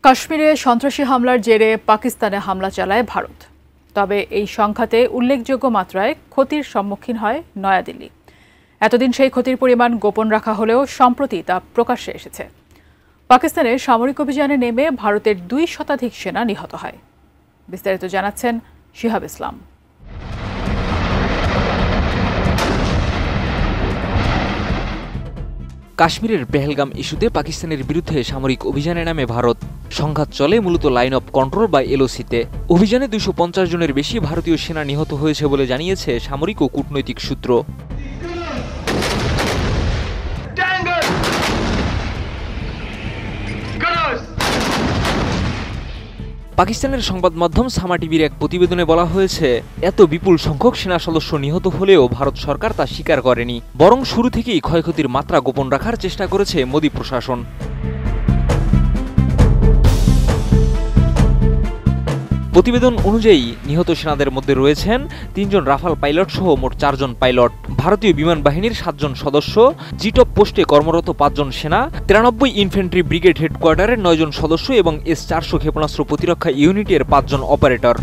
কাশ্মীরে সন্ত্রাসী হামলার জেরে পাকিস্তানে হামলা চালায় ভারত। তবে এই সংঘাতে উল্লেখযোগ্য মাত্রায় ক্ষতির সম্মুখীন হয় নয়াদিল্লি। এতদিন সেই ক্ষতির পরিমাণ গোপন রাখা হলেও সম্প্রতি তা প্রকাশ্যে এসেছে। পাকিস্তানের সামরিক অভিযানে নেমে ভারতের 2 শতাধিক সেনা নিহত হয়। বিস্তারিত জানাচ্ছেন শিহাব ইসলাম। কাশ্মীরের পেহেলগাম ইস্যুতে পাকিস্তানের বিরুদ্ধে সামরিক অভিযানে নামে ভারত। সংঘাত চলে মূলত লাইন অফ কন্ট্রোল বা এলওসিতে। অভিযানে 250 জনের বেশি ভারতীয় সেনা নিহত হয়েছে বলে জানিয়েছে সামরিক ও কূটনৈতিক সূত্র। পাকিস্তানের সংবাদ মাধ্যম সামা টিভির এক প্রতিবেদনে বলা হয়েছে, এত বিপুল সংখ্যক সেনা সদস্য নিহত হলেও ভারত সরকার তা স্বীকার করেনি, বরং শুরু থেকেই ক্ষয়ক্ষতির মাত্রা গোপন রাখার চেষ্টা করেছে মোদি প্রশাসন। প্রতিবেদন অনুযায়ী নিহত সেনাদের মধ্যে রয়েছেন 3 জন রাফাল পাইলট সহ মোট 4 জন পাইলট, ভারতীয় বিমান বাহিনীর 7 জন সদস্য, জিটপ পোস্টে কর্মরত 5 জন সেনা, 93 ইনফ্যান্ট্রি ব্রিগেড হেডকোয়ার্টারের 9 জন সদস্য এবং S-400 ক্ষেপণাস্ত্র প্রতিরক্ষা ইউনিটের 5 জন operator.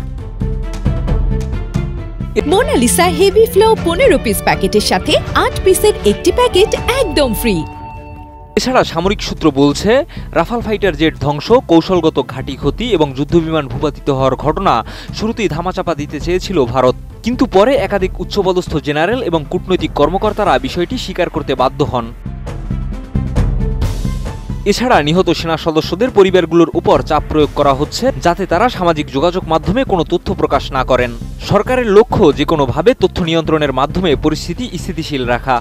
Monalisa heavy flow 15 piece প্যাকেটের সাথে 8 পিসের একটি প্যাকেট একদম ফ্রি। এছাড়া সামরিক সূত্র বলছে, রাফাল ফাইটার জেট ধ্বংস, কৌশলগত ঘাঁটি ক্ষতি এবং যুদ্ধবিমান ভূপাতিত হওয়ার ঘটনা শুরুতেই ধামাচাপা দিতে চেয়েছিল ভারত, কিন্তু পরে একাধিক উচ্চপদস্থ জেনারেল এবং কূটনৈতিক কর্মকর্তারা বিষয়টি স্বীকার করতে বাধ্য হন। এছাড়া নিহত সেনা সদস্যদের পরিবারগুলোর উপর চাপ প্রয়োগ করা হচ্ছে, যাতে তারা সামাজিক যোগাযোগ মাধ্যমে কোনো তথ্য প্রকাশ না করেন। সরকারের লক্ষ্য যে কোনোভাবে তথ্য নিয়ন্ত্রণের মাধ্যমে পরিস্থিতি স্থিতিশীল রাখা।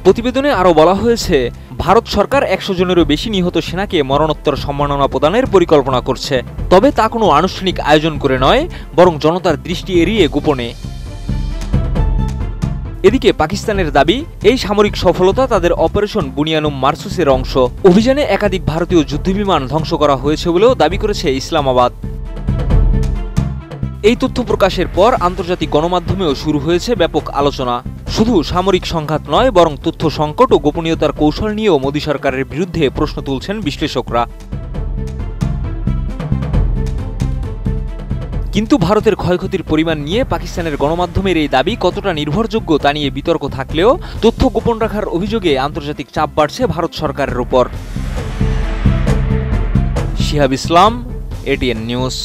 প্রতিবেদনে আরও বলা হয়েছে, ভারত সরকার 100 জনেরও বেশি নিহত সেনাকে মরণোত্তর সম্মাননা প্রদানের পরিকল্পনা করছে, তবে তা কোনো আনুষ্ঠানিক আয়োজন করে নয়, বরং জনতার দৃষ্টি এড়িয়ে গোপনে। এদিকে পাকিস্তানের দাবি, এই সামরিক সফলতা তাদের অপারেশন বুনিয়ানুম মারসুসের অংশ। অভিযানে একাধিক ভারতীয় যুদ্ধবিমান ধ্বংস করা হয়েছে বলেও দাবি করেছে ইসলামাবাদ। এই তথ্য প্রকাশের পর আন্তর্জাতিক গণমাধ্যমেও শুরু হয়েছে ব্যাপক আলোচনা। শুধু সামরিক সংঘাত নয়, বরং তথ্য সংকট ও গোপনীয়তার কৌশল নিয়েও মোদি সরকারের বিরুদ্ধে প্রশ্ন তুলছেন বিশ্লেষকরা। কিন্তু ভারতের ক্ষয়ক্ষতির পরিমাণ নিয়ে পাকিস্তানের গণমাধ্যমের এই দাবি কতটা নির্ভরযোগ্য তা নিয়ে বিতর্ক থাকলেও তথ্য গোপন রাখার অভিযোগে আন্তর্জাতিক চাপ বাড়ছে ভারত সরকারের উপর। শিহাব ইসলাম, ATN নিউজ।